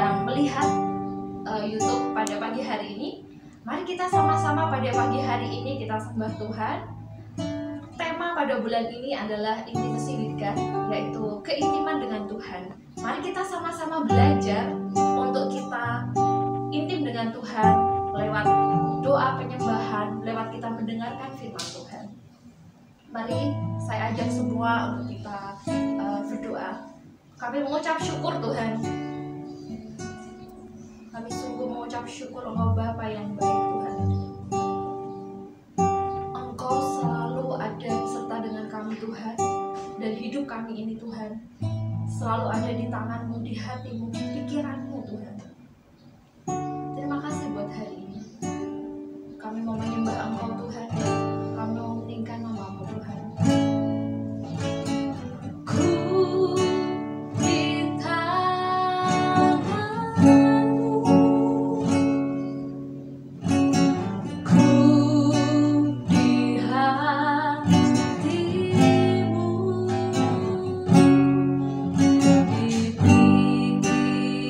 sedang melihat YouTube pada pagi hari ini. Mari kita sama-sama pada pagi hari ini kita sembah Tuhan. Tema pada bulan ini adalah intimacy with God, yaitu keintiman dengan Tuhan. Mari kita sama-sama belajar untuk kita intim dengan Tuhan lewat doa penyembahan, lewat kita mendengarkan firman Tuhan. Mari saya ajak semua untuk kita berdoa. Kami mengucap syukur Tuhan. Kami sungguh mengucap syukur Engkau Bapa yang baik Tuhan. Engkau selalu ada beserta dengan kami Tuhan. Dan hidup kami ini Tuhan selalu ada di tangan-Mu, di hati-Mu, di pikiran-Mu Tuhan. Terima kasih buat hari ini. Kami mau menyembah Engkau Tuhan. Kami mau meninggikan nama-Mu Tuhan.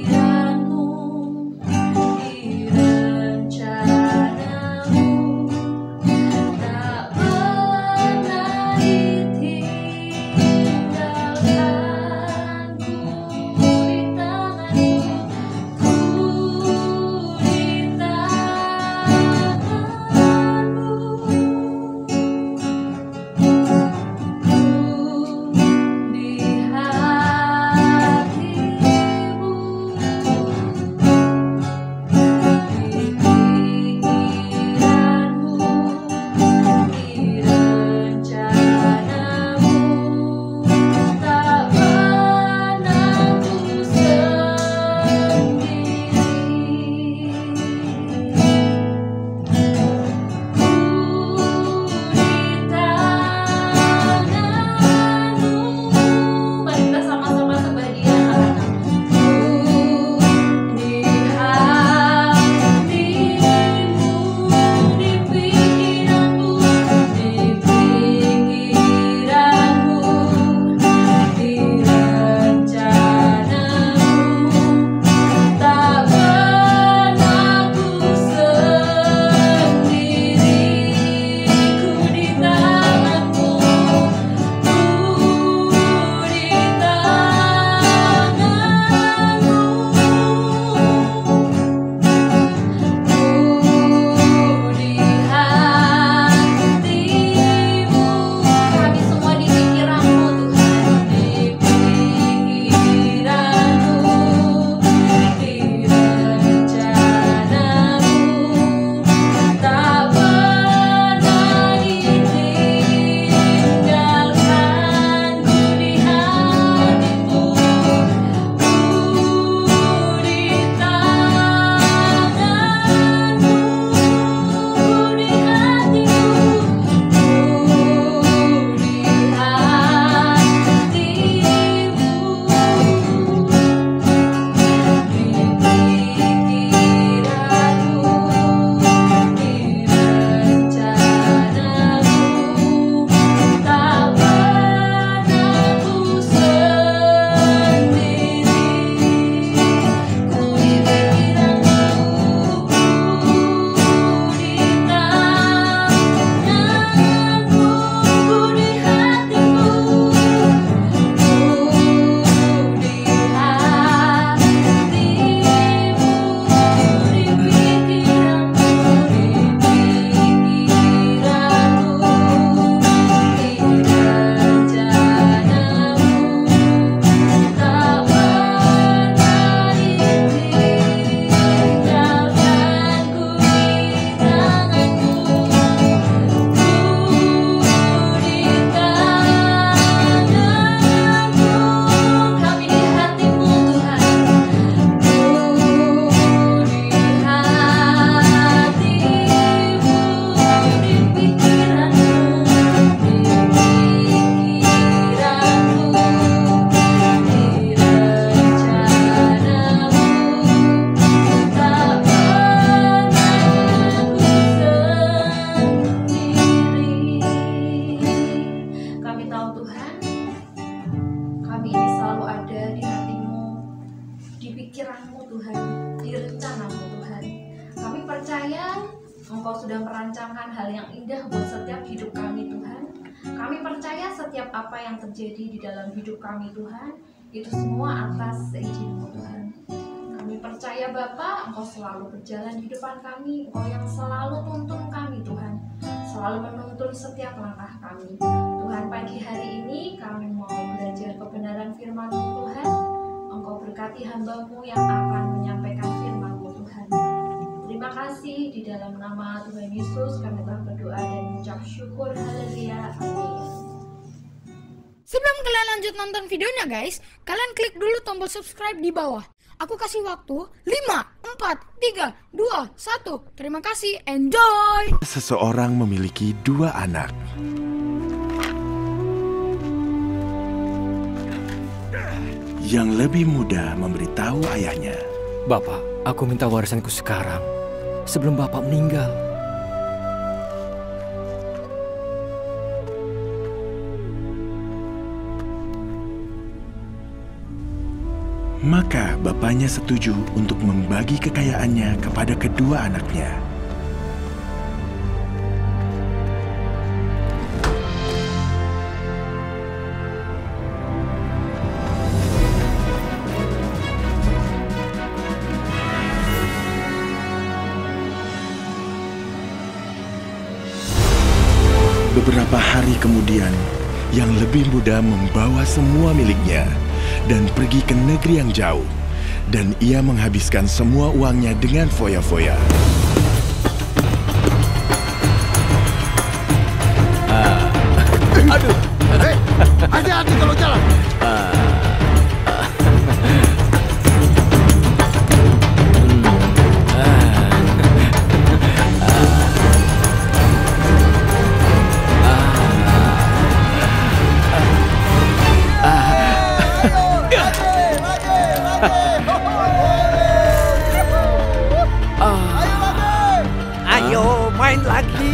Yeah. Engkau sudah merancangkan hal yang indah buat setiap hidup kami Tuhan. Kami percaya setiap apa yang terjadi di dalam hidup kami Tuhan, itu semua atas izin-Mu Tuhan. Kami percaya Bapa, Engkau selalu berjalan di depan kami, Engkau yang selalu tuntun kami Tuhan, selalu menuntun setiap langkah kami. Tuhan, pagi hari ini kami mau belajar kebenaran firman-Mu Tuhan. Engkau berkati hamba-Mu yang akan menyampaikan firman-Mu Tuhan. Terima kasih, di dalam nama Tuhan Yesus kami telah berdoa dan mengucap syukur. Haleluya, amin. Sebelum kalian lanjut nonton videonya guys, kalian klik dulu tombol subscribe di bawah. Aku kasih waktu 5, 4, 3, 2, 1. Terima kasih, enjoy! Seseorang memiliki 2 anak. Yang lebih muda memberitahu ayahnya, Bapak, aku minta warisanku sekarang, sebelum Bapak meninggal. Maka bapaknya setuju untuk membagi kekayaannya kepada kedua anaknya. Beberapa hari kemudian, yang lebih muda membawa semua miliknya dan pergi ke negeri yang jauh, dan ia menghabiskan semua uangnya dengan foya-foya. Aduh, hei, hati-hati kalau jalan. Ayo main lagi.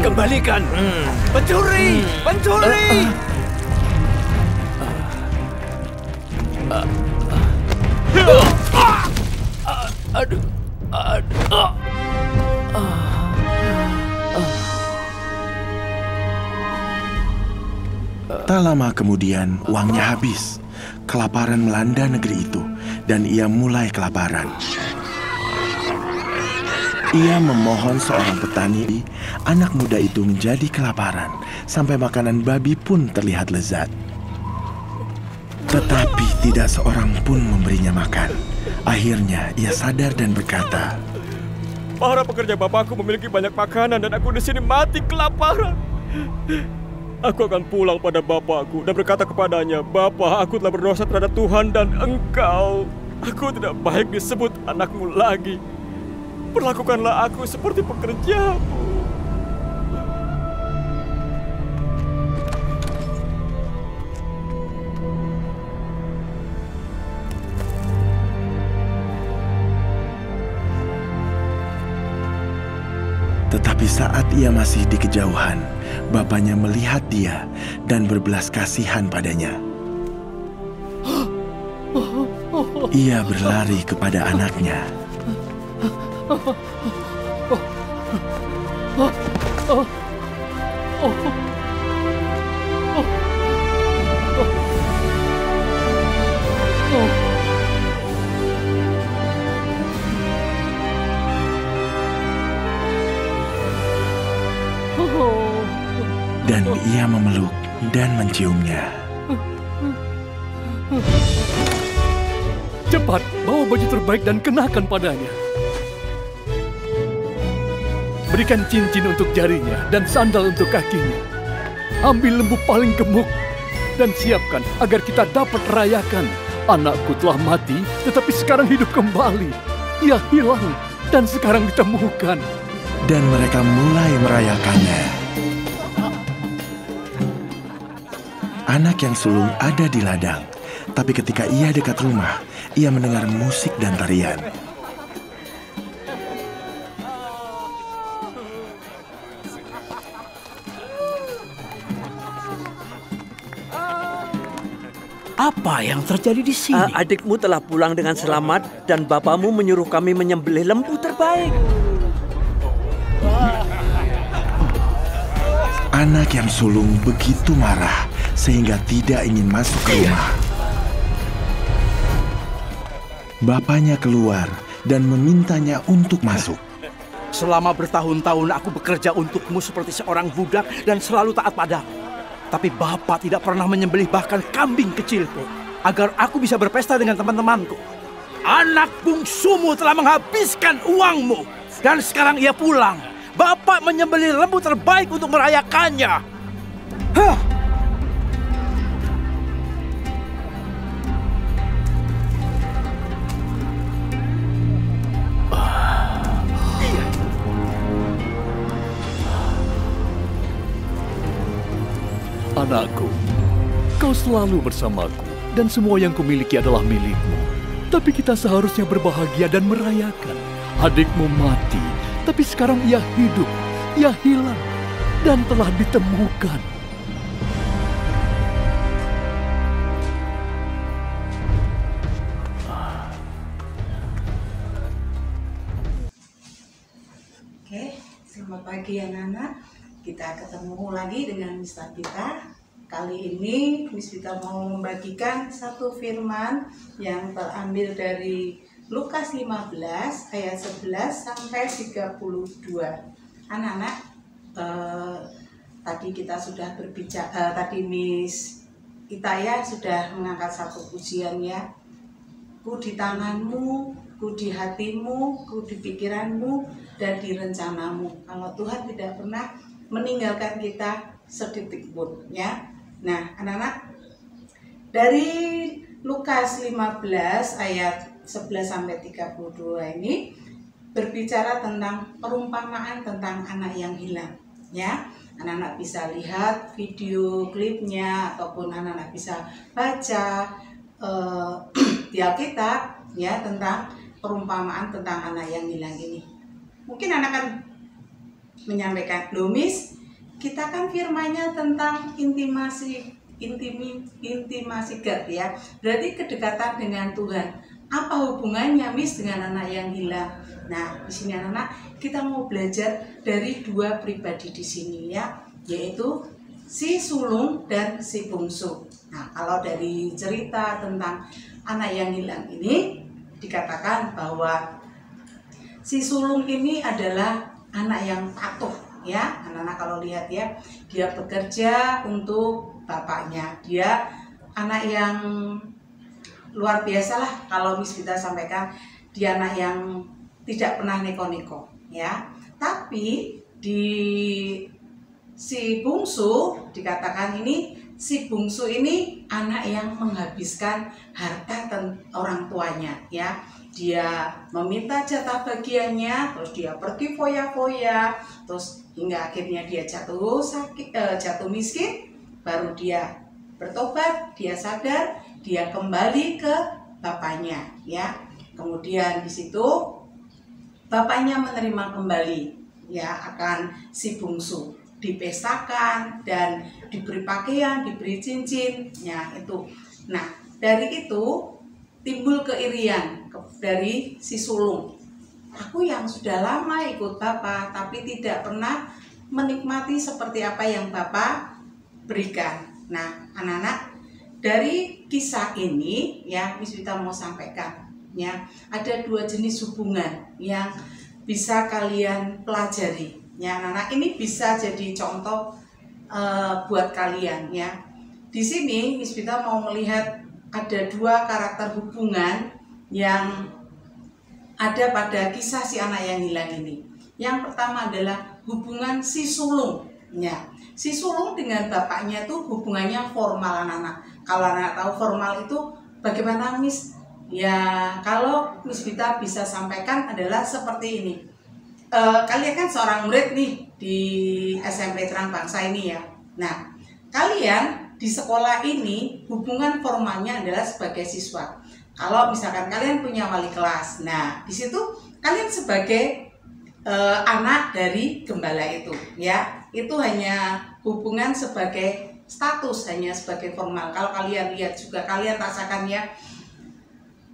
Kembalikan. Pencuri, pencuri. Tak lama kemudian, uangnya habis. Kelaparan melanda negeri itu, dan ia mulai kelaparan. Ia memohon seorang petani, anak muda itu menjadi kelaparan, sampai makanan babi pun terlihat lezat. Tetapi tidak seorang pun memberinya makan. Akhirnya ia sadar dan berkata, Para pekerja bapakku memiliki banyak makanan dan aku di sini mati kelaparan. Aku akan pulang pada bapakku dan berkata kepadanya, Bapa, aku telah berdosa terhadap Tuhan dan engkau. Aku tidak baik disebut anakmu lagi. Perlakukanlah aku seperti pekerjamu. Tetapi saat ia masih di kejauhan, bapaknya melihat dia dan berbelas kasihan padanya. Ia berlari kepada anaknya. Dan ia memeluk dan menciumnya. Cepat, bawa baju terbaik dan kenakan padanya. Berikan cincin untuk jarinya dan sandal untuk kakinya. Ambil lembu paling gemuk dan siapkan agar kita dapat rayakan. Anakku telah mati, tetapi sekarang hidup kembali. ia hilang dan sekarang ditemukan. Dan mereka mulai merayakannya. Anak yang sulung ada di ladang, tapi ketika ia dekat rumah, ia mendengar musik dan tarian. Apa yang terjadi di sini? Adikmu telah pulang dengan selamat dan bapamu menyuruh kami menyembelih lembu terbaik. Anak yang sulung begitu marah sehingga tidak ingin masuk ke rumah. Bapaknya keluar dan memintanya untuk masuk. Selama bertahun-tahun aku bekerja untukmu seperti seorang budak dan selalu taat padamu. Tapi Bapak tidak pernah menyembelih bahkan kambing kecilku agar aku bisa berpesta dengan teman-temanku. Anak bungsumu telah menghabiskan uangmu dan sekarang ia pulang. Bapak menyembelih lembu terbaik untuk merayakannya. Hah! Anakku, kau selalu bersamaku dan semua yang kumiliki adalah milikmu. Tapi kita seharusnya berbahagia dan merayakan. Adikmu mati, tapi sekarang ia hidup, ia hilang, dan telah ditemukan. Oke, selamat pagi anak-anak. Kita ketemu lagi dengan Miss Tabita. Kali ini Miss Tabita mau membagikan satu firman yang terambil dari Lukas 15 ayat 11 sampai 32. Anak-anak, tadi kita sudah berbicara, tadi Miss Itaya sudah mengangkat satu pujiannya. Ku di tanganmu, ku di hatimu, ku di pikiranmu, dan di rencanamu. Kalau Tuhan tidak pernah meninggalkan kita sedetik pun, ya. Nah, anak-anak, dari Lukas 15 ayat 11 sampai 32 ini berbicara tentang perumpamaan tentang anak yang hilang, ya. Anak-anak bisa lihat video klipnya ataupun anak-anak bisa baca di Alkitab, ya, tentang perumpamaan tentang anak yang hilang ini. Mungkin anak kan menyampaikan, loh Miss, kita kan firmannya tentang intimasi God, ya. Berarti kedekatan dengan Tuhan. Apa hubungannya Miss dengan anak yang hilang? Nah, di sini anak-anak kita mau belajar dari dua pribadi di sini, ya, yaitu si sulung dan si bungsu. Nah, kalau dari cerita tentang anak yang hilang ini dikatakan bahwa si sulung ini adalah anak yang patuh, ya. Anak-anak kalau lihat, ya, dia bekerja untuk bapaknya. Dia anak yang luar biasa lah. Kalau Miss Vita sampaikan, dia anak yang tidak pernah neko-neko, ya. Tapi di si bungsu dikatakan ini, si bungsu ini anak yang menghabiskan harta orang tuanya, ya. Dia meminta jatah bagiannya, terus dia pergi foya-foya, terus hingga akhirnya dia jatuh miskin, baru dia bertobat, dia sadar, dia kembali ke bapaknya, ya. Kemudian di situ bapaknya menerima kembali, ya, akan si bungsu, dipestakan dan diberi pakaian, diberi cincin, ya, itu. Nah, dari itu timbul keirian dari si sulung. Aku yang sudah lama ikut Bapak, tapi tidak pernah menikmati seperti apa yang Bapak berikan. Nah, anak-anak, dari kisah ini, ya, Miss Vita mau sampaikan, ya, ada dua jenis hubungan yang bisa kalian pelajari, ya, anak-anak. Ini bisa jadi contoh buat kalian, ya. Di sini Miss Vita mau melihat ada dua karakter hubungan yang ada pada kisah si anak yang hilang ini. Yang pertama adalah hubungan si sulung, ya. Si sulung dengan bapaknya itu hubungannya formal, anak-anak. Kalau anak tahu formal itu bagaimana Miss? Ya kalau Miss Vita bisa sampaikan adalah seperti ini. Kalian kan seorang murid nih di SMP Terang Bangsa ini ya. Nah, kalian di sekolah ini hubungan formalnya adalah sebagai siswa. Kalau misalkan kalian punya wali kelas, nah di situ kalian sebagai anak dari gembala itu, ya. Itu hanya hubungan sebagai status, hanya sebagai formal. Kalau kalian lihat juga, kalian rasakan ya,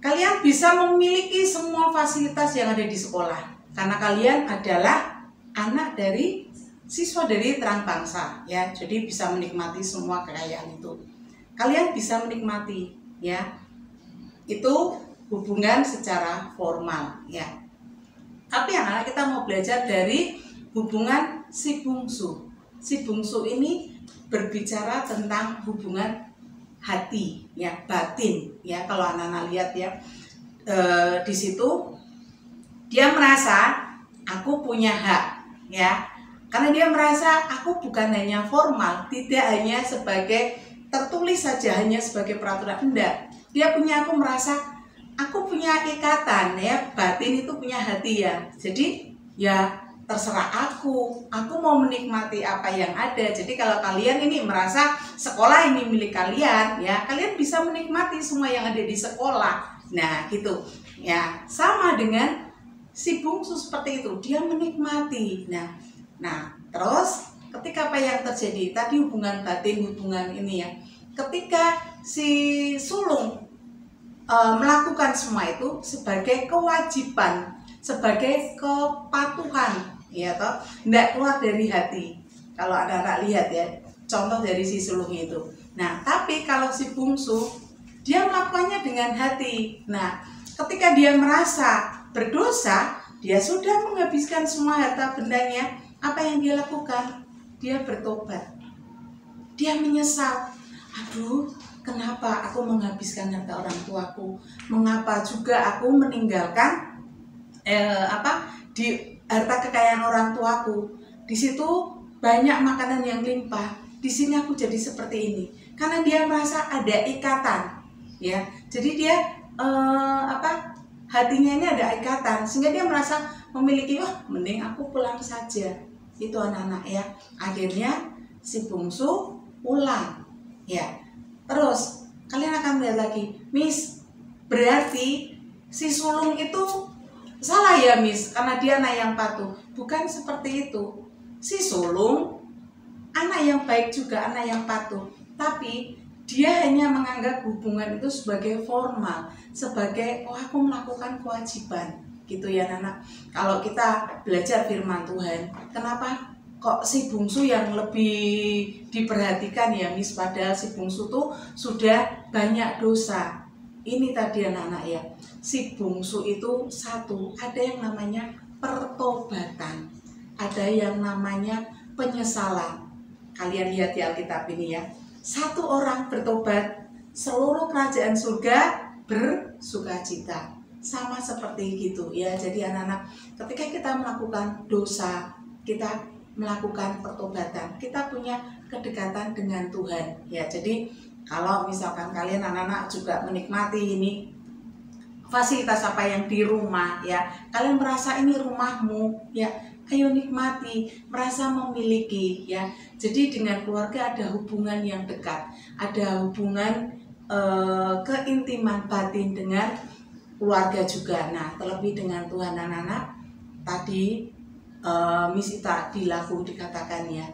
kalian bisa memiliki semua fasilitas yang ada di sekolah karena kalian adalah anak dari siswa dari Terang Bangsa, ya. Jadi bisa menikmati semua kekayaan itu. Kalian bisa menikmati, ya. Itu hubungan secara formal, ya. Tapi anak-anak kita mau belajar dari hubungan si bungsu. Si bungsu ini berbicara tentang hubungan hati, ya, batin, ya. Kalau anak-anak lihat ya, di situ dia merasa aku punya hak, ya, karena dia merasa aku bukan hanya formal, tidak hanya sebagai tertulis saja, hanya sebagai peraturan, enggak. Dia punya, aku merasa aku punya ikatan, ya, batin itu punya hati, ya. Jadi ya terserah aku mau menikmati apa yang ada. Jadi kalau kalian ini merasa sekolah ini milik kalian, ya, kalian bisa menikmati semua yang ada di sekolah. Nah gitu, ya, sama dengan si bungsu seperti itu, dia menikmati. Nah terus ketika apa yang terjadi tadi, hubungan batin, hubungan ini ya, ketika si sulung melakukan semua itu sebagai kewajiban, sebagai kepatuhan, ya toh, tidak keluar dari hati. Kalau anak-anak lihat ya, contoh dari si sulung itu. Nah tapi kalau si bungsu, dia melakukannya dengan hati. Nah ketika dia merasa berdosa, dia sudah menghabiskan semua harta bendanya, apa yang dia lakukan? Dia bertobat. Dia menyesal. Aduh, kenapa aku menghabiskan harta orang tuaku? Mengapa juga aku meninggalkan di harta kekayaan orang tuaku? Di situ banyak makanan yang limpah. Di sini aku jadi seperti ini. Karena dia merasa ada ikatan, ya. Jadi dia hatinya ini ada ikatan, sehingga dia merasa memiliki, wah mending aku pulang saja. Itu anak-anak ya. Akhirnya si bungsu pulang, ya. Terus kalian akan melihat lagi, Miss, berarti si sulung itu salah ya Miss, karena dia anak yang patuh. Bukan seperti itu. Si sulung anak yang baik juga, anak yang patuh, tapi dia hanya menganggap hubungan itu sebagai formal, sebagai, oh aku melakukan kewajiban, gitu ya anak. Kalau kita belajar firman Tuhan, kenapa kok si bungsu yang lebih diperhatikan ya Miss, padahal si bungsu tuh sudah banyak dosa. Ini tadi anak-anak ya, si bungsu itu satu, ada yang namanya pertobatan, ada yang namanya penyesalan. Kalian lihat di Alkitab ini ya, satu orang bertobat, seluruh kerajaan surga bersukacita. Sama seperti gitu ya. Jadi anak-anak, ketika kita melakukan dosa, kita melakukan pertobatan, kita punya kedekatan dengan Tuhan ya. Jadi kalau misalkan kalian anak-anak juga menikmati ini fasilitas apa yang di rumah ya, kalian merasa ini rumahmu ya, ayo nikmati, merasa memiliki ya. Jadi dengan keluarga ada hubungan yang dekat, ada hubungan keintiman batin dengan keluarga juga. Nah terlebih dengan Tuhan anak-anak, tadi Miss Ita dilaku dikatakan ya,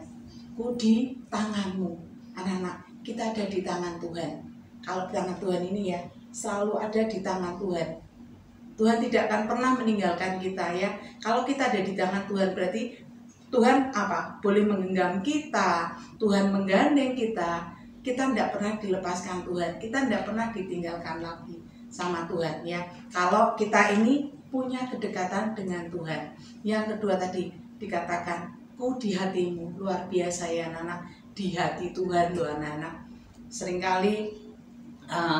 ku di tanganmu. Anak-anak, kita ada di tangan Tuhan. Kalau tangan Tuhan ini ya, selalu ada di tangan Tuhan. Tuhan tidak akan pernah meninggalkan kita ya. Kalau kita ada di tangan Tuhan, berarti Tuhan apa? Boleh menggenggam kita, Tuhan menggandeng kita. Kita tidak pernah dilepaskan Tuhan, kita tidak pernah ditinggalkan lagi sama Tuhan ya. Kalau kita ini punya kedekatan dengan Tuhan. Yang kedua tadi dikatakan, ku di hatimu. Luar biasa ya anak-anak, di hati Tuhan loh anak-anak. Seringkali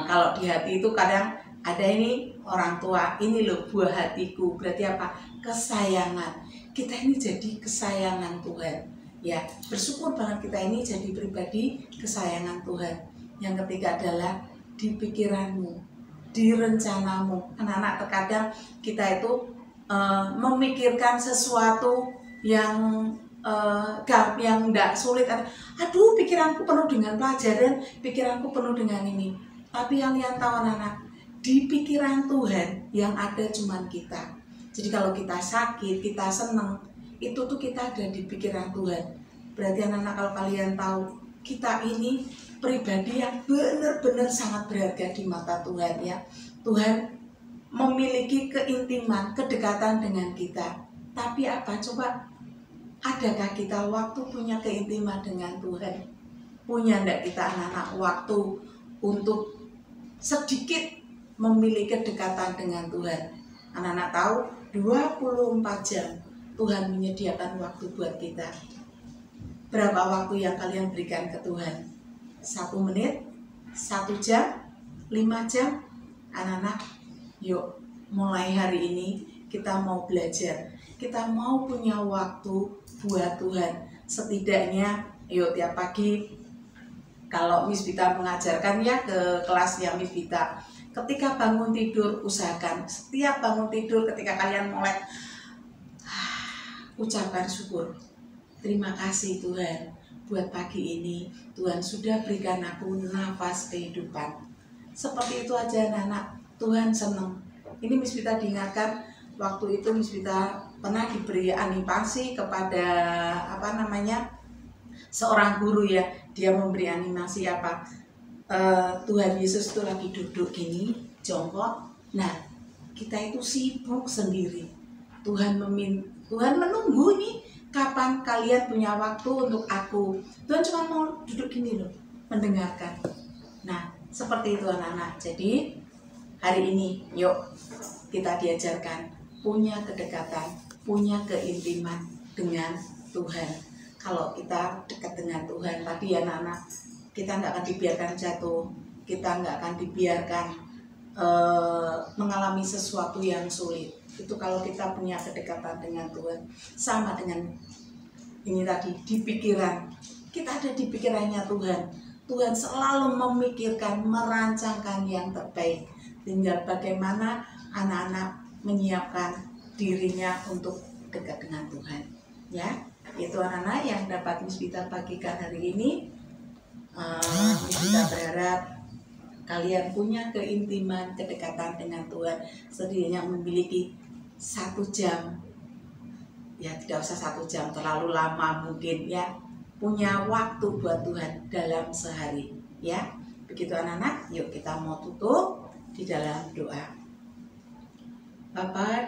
kalau di hati itu kadang ada ini orang tua, ini loh buah hatiku. Berarti apa? Kesayangan. Kita ini jadi kesayangan Tuhan ya. Bersyukur banget kita ini jadi pribadi kesayangan Tuhan. Yang ketiga adalah di pikiranmu. di rencanamu. Anak-anak, terkadang kita itu memikirkan sesuatu yang tidak sulit. Aduh, pikiranku penuh dengan pelajaran, pikiranku penuh dengan ini. Tapi yang kalian tahu anak-anak, di pikiran Tuhan yang ada cuman kita. Jadi kalau kita sakit, kita senang, itu tuh kita ada di pikiran Tuhan. Berarti anak-anak, kalau kalian tahu, kita ini pribadi yang benar-benar sangat berharga di mata Tuhan ya. Tuhan memiliki keintiman, kedekatan dengan kita. Tapi apa? Coba, adakah kita waktu punya keintiman dengan Tuhan? Punya enggak kita anak-anak waktu untuk sedikit memiliki kedekatan dengan Tuhan? Anak-anak tahu 24 jam Tuhan menyediakan waktu buat kita. Berapa waktu yang kalian berikan ke Tuhan? 1 menit? 1 jam? 5 jam? Anak-anak, yuk mulai hari ini kita mau belajar. Kita mau punya waktu buat Tuhan. Setidaknya yuk tiap pagi, kalau Miss Vita mengajarkan ya ke kelasnya Miss Vita, ketika bangun tidur usahakan setiap bangun tidur ketika kalian mulai ucapkan syukur. Terima kasih Tuhan buat pagi ini. Tuhan sudah berikan aku nafas kehidupan. Seperti itu aja anak-anak. Tuhan senang. Ini Miss Vita diingatkan waktu itu Miss Vita pernah diberi animasi kepada seorang guru ya. Dia memberi animasi apa? Tuhan Yesus itu lagi duduk gini, jongkok. Nah, kita itu sibuk sendiri. Tuhan menunggu nih, kapan kalian punya waktu untuk aku. Tuhan cuma mau duduk gini loh, mendengarkan. Nah, seperti itu anak-anak. Jadi, hari ini yuk kita diajarkan punya kedekatan, punya keintiman dengan Tuhan. Kalau kita dekat dengan Tuhan, tadi ya anak-anak, kita nggak akan dibiarkan jatuh, kita nggak akan dibiarkan mengalami sesuatu yang sulit. Itu kalau kita punya kedekatan dengan Tuhan. Sama dengan ini tadi, di pikiran. Kita ada di pikirannya Tuhan. Tuhan selalu memikirkan, merancangkan yang terbaik. Tinggal bagaimana anak-anak menyiapkan dirinya untuk dekat dengan Tuhan. Ya, itu anak-anak yang dapat Miss Vita bagikan hari ini. Miss Vita berharap kalian punya keintiman, kedekatan dengan Tuhan. Setidaknya memiliki 1 jam, ya tidak usah 1 jam, terlalu lama mungkin ya, punya waktu buat Tuhan dalam sehari ya. Begitu anak-anak, yuk kita mau tutup di dalam doa. Bapa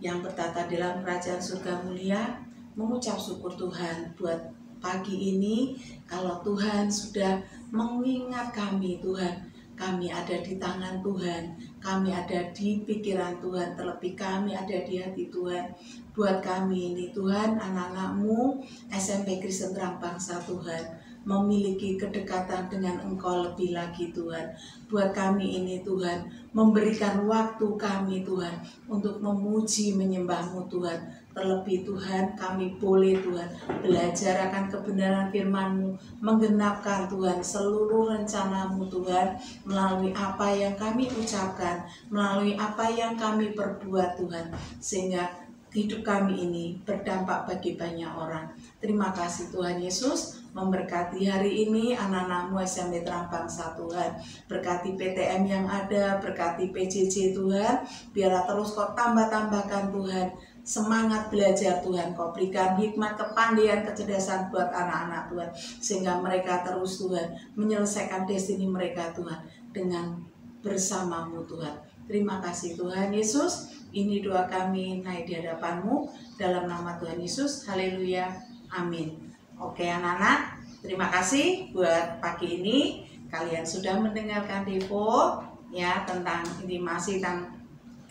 yang bertata dalam kerajaan surga mulia, mengucap syukur Tuhan buat pagi ini. Kalau Tuhan sudah mengingat kami Tuhan, kami ada di tangan Tuhan, kami ada di pikiran Tuhan, terlebih kami ada di hati Tuhan. Buat kami ini Tuhan, anak-anak-Mu SMP Kristen Terang Bangsa Tuhan, memiliki kedekatan dengan Engkau lebih lagi Tuhan. Buat kami ini Tuhan, memberikan waktu kami Tuhan untuk memuji menyembah-Mu Tuhan. Terlebih Tuhan, kami boleh Tuhan belajar akan kebenaran firman-Mu, menggenapkan Tuhan seluruh rencana-Mu Tuhan, melalui apa yang kami ucapkan, melalui apa yang kami perbuat Tuhan, sehingga hidup kami ini berdampak bagi banyak orang. Terima kasih Tuhan Yesus, memberkati hari ini anak-anak-Mu SMP Terang Bangsa Tuhan. Berkati PTM yang ada, berkati PJJ Tuhan, biarlah terus Kau tambah-tambahkan Tuhan semangat belajar Tuhan. Kau berikan hikmat, kepandaian, kecerdasan buat anak-anak Tuhan, sehingga mereka terus Tuhan menyelesaikan destiny mereka Tuhan dengan bersama-Mu Tuhan. Terima kasih Tuhan Yesus. Ini doa kami naik di hadapan-Mu dalam nama Tuhan Yesus. Haleluya. Amin. Oke anak-anak, terima kasih buat pagi ini. Kalian sudah mendengarkan Devo ya tentang intimasi dan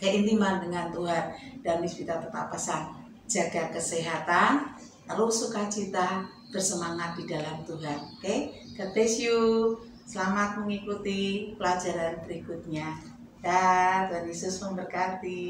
keintiman dengan Tuhan. Dan Miss Vita tetap pesan, jaga kesehatan, terus sukacita, bersemangat di dalam Tuhan. Oke, God bless you. Selamat mengikuti pelajaran berikutnya. Dan Tuhan Yesus memberkati.